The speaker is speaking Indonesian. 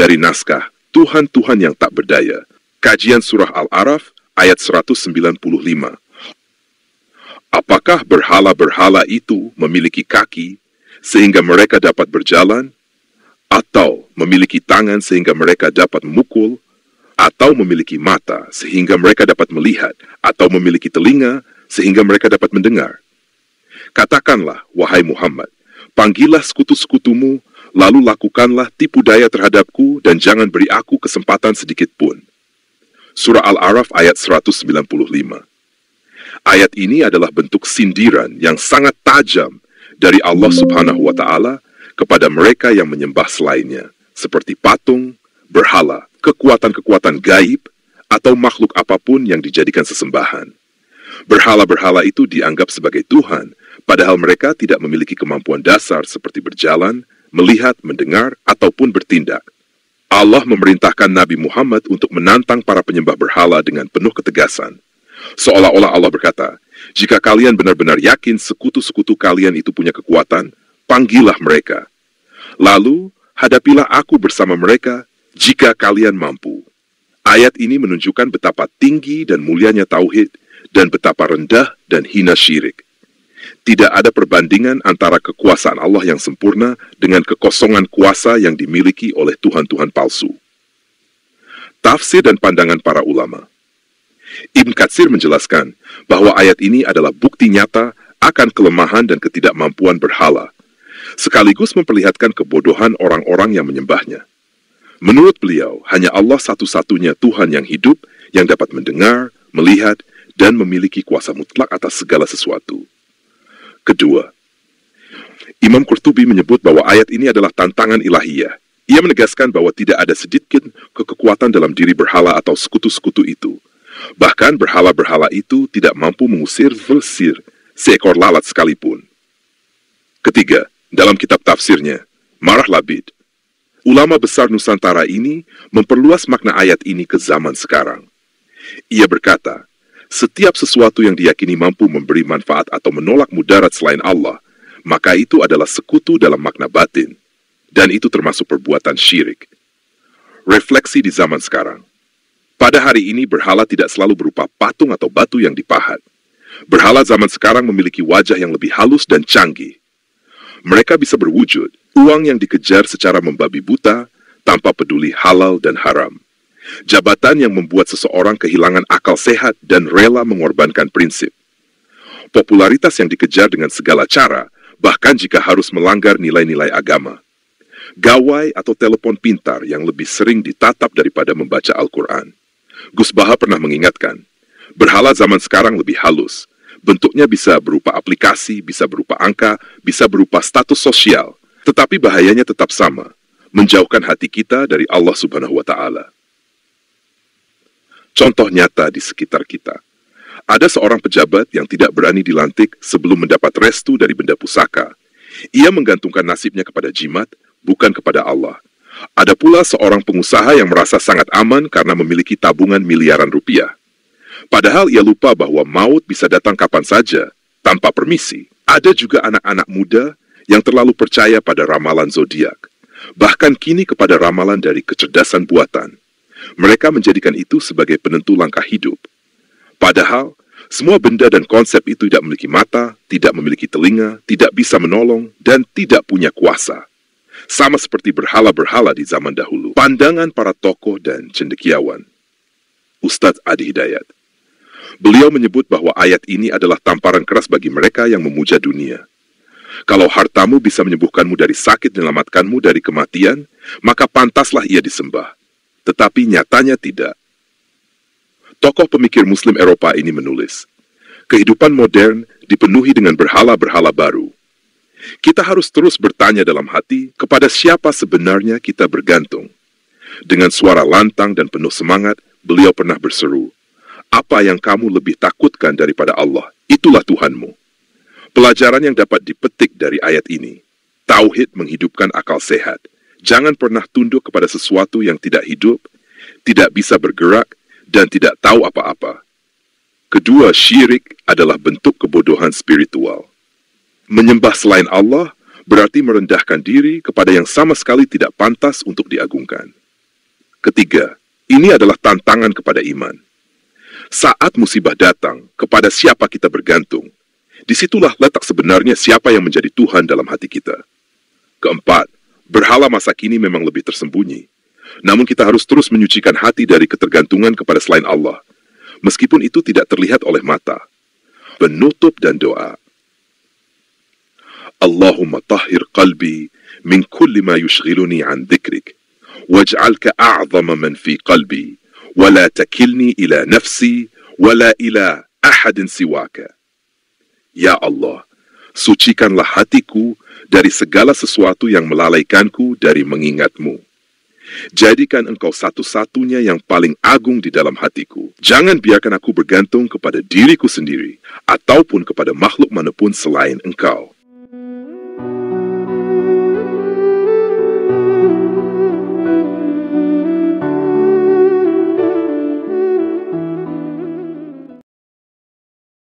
dari naskah Tuhan-Tuhan yang tak berdaya. Kajian Surah Al-A'raf ayat 195. Apakah berhala-berhala itu memiliki kaki sehingga mereka dapat berjalan? Atau memiliki tangan sehingga mereka dapat memukul? Atau memiliki mata sehingga mereka dapat melihat? Atau memiliki telinga sehingga mereka dapat mendengar? Katakanlah, wahai Muhammad, panggillah sekutu-sekutumu, lalu lakukanlah tipu daya terhadapku dan jangan beri aku kesempatan sedikit pun. Surah Al-A'raf ayat 195. Ayat ini adalah bentuk sindiran yang sangat tajam dari Allah Subhanahu wa Ta'ala kepada mereka yang menyembah selainnya, seperti patung, berhala, kekuatan-kekuatan gaib, atau makhluk apapun yang dijadikan sesembahan. Berhala-berhala itu dianggap sebagai Tuhan, padahal mereka tidak memiliki kemampuan dasar seperti berjalan, melihat, mendengar, ataupun bertindak. Allah memerintahkan Nabi Muhammad untuk menantang para penyembah berhala dengan penuh ketegasan. Seolah-olah Allah berkata, jika kalian benar-benar yakin sekutu-sekutu kalian itu punya kekuatan, panggillah mereka. Lalu, hadapilah aku bersama mereka jika kalian mampu. Ayat ini menunjukkan betapa tinggi dan mulianya tauhid dan betapa rendah dan hina syirik. Tidak ada perbandingan antara kekuasaan Allah yang sempurna dengan kekosongan kuasa yang dimiliki oleh Tuhan-Tuhan palsu. Tafsir dan pandangan para ulama. Ibn Katsir menjelaskan bahwa ayat ini adalah bukti nyata akan kelemahan dan ketidakmampuan berhala, sekaligus memperlihatkan kebodohan orang-orang yang menyembahnya. Menurut beliau, hanya Allah satu-satunya Tuhan yang hidup, yang dapat mendengar, melihat, dan memiliki kuasa mutlak atas segala sesuatu. Kedua, Imam Qurtubi menyebut bahwa ayat ini adalah tantangan ilahiyah. Ia menegaskan bahwa tidak ada sedikit kekuatan dalam diri berhala atau sekutu-sekutu itu. Bahkan berhala-berhala itu tidak mampu mengusir seekor lalat sekalipun. Ketiga, dalam kitab tafsirnya, Marah Labid, ulama besar Nusantara ini memperluas makna ayat ini ke zaman sekarang. Ia berkata, setiap sesuatu yang diyakini mampu memberi manfaat atau menolak mudarat selain Allah, maka itu adalah sekutu dalam makna batin, dan itu termasuk perbuatan syirik. Refleksi di zaman sekarang. Pada hari ini berhala tidak selalu berupa patung atau batu yang dipahat. Berhala zaman sekarang memiliki wajah yang lebih halus dan canggih. Mereka bisa berwujud, uang yang dikejar secara membabi buta, tanpa peduli halal dan haram. Jabatan yang membuat seseorang kehilangan akal sehat dan rela mengorbankan prinsip. Popularitas yang dikejar dengan segala cara, bahkan jika harus melanggar nilai-nilai agama. Gawai atau telepon pintar yang lebih sering ditatap daripada membaca Al-Quran. Gus Baha pernah mengingatkan, berhala zaman sekarang lebih halus. Bentuknya bisa berupa aplikasi, bisa berupa angka, bisa berupa status sosial. Tetapi bahayanya tetap sama, menjauhkan hati kita dari Allah Subhanahu wa Ta'ala. Contoh nyata di sekitar kita. Ada seorang pejabat yang tidak berani dilantik sebelum mendapat restu dari benda pusaka. Ia menggantungkan nasibnya kepada jimat, bukan kepada Allah. Ada pula seorang pengusaha yang merasa sangat aman karena memiliki tabungan miliaran rupiah. Padahal ia lupa bahwa maut bisa datang kapan saja, tanpa permisi. Ada juga anak-anak muda yang terlalu percaya pada ramalan zodiak. Bahkan kini kepada ramalan dari kecerdasan buatan. Mereka menjadikan itu sebagai penentu langkah hidup. Padahal, semua benda dan konsep itu tidak memiliki mata, tidak memiliki telinga, tidak bisa menolong, dan tidak punya kuasa. Sama seperti berhala-berhala di zaman dahulu. Pandangan para tokoh dan cendekiawan. Ustadz Adi Hidayat. Beliau menyebut bahwa ayat ini adalah tamparan keras bagi mereka yang memuja dunia. Kalau hartamu bisa menyembuhkanmu dari sakit dan menyelamatkanmu dari kematian, maka pantaslah ia disembah. Tetapi nyatanya tidak. Tokoh pemikir Muslim Eropa ini menulis, kehidupan modern dipenuhi dengan berhala-berhala baru. Kita harus terus bertanya dalam hati kepada siapa sebenarnya kita bergantung. Dengan suara lantang dan penuh semangat, beliau pernah berseru, apa yang kamu lebih takutkan daripada Allah, itulah Tuhanmu. Pelajaran yang dapat dipetik dari ayat ini, tauhid menghidupkan akal sehat. Jangan pernah tunduk kepada sesuatu yang tidak hidup, tidak bisa bergerak, dan tidak tahu apa-apa. Kedua, syirik adalah bentuk kebodohan spiritual. Menyembah selain Allah berarti merendahkan diri kepada yang sama sekali tidak pantas untuk diagungkan. Ketiga, ini adalah tantangan kepada iman. Saat musibah datang, kepada siapa kita bergantung? Disitulah letak sebenarnya siapa yang menjadi Tuhan dalam hati kita. Keempat, berhala masa kini memang lebih tersembunyi. Namun kita harus terus menyucikan hati dari ketergantungan kepada selain Allah, meskipun itu tidak terlihat oleh mata. Penutup dan doa. Allahumma tahhir qalbi min kulli ma yushghiluni an dhikrik, waj'alka a'zama man fi qalbi, wa la takilni ila nafsi, wa la ila ahadin siwaka. Ya Allah, sucikanlah hatiku dari segala sesuatu yang melalaikanku dari mengingatmu. Jadikan engkau satu-satunya yang paling agung di dalam hatiku. Jangan biarkan aku bergantung kepada diriku sendiri, ataupun kepada makhluk manapun selain engkau.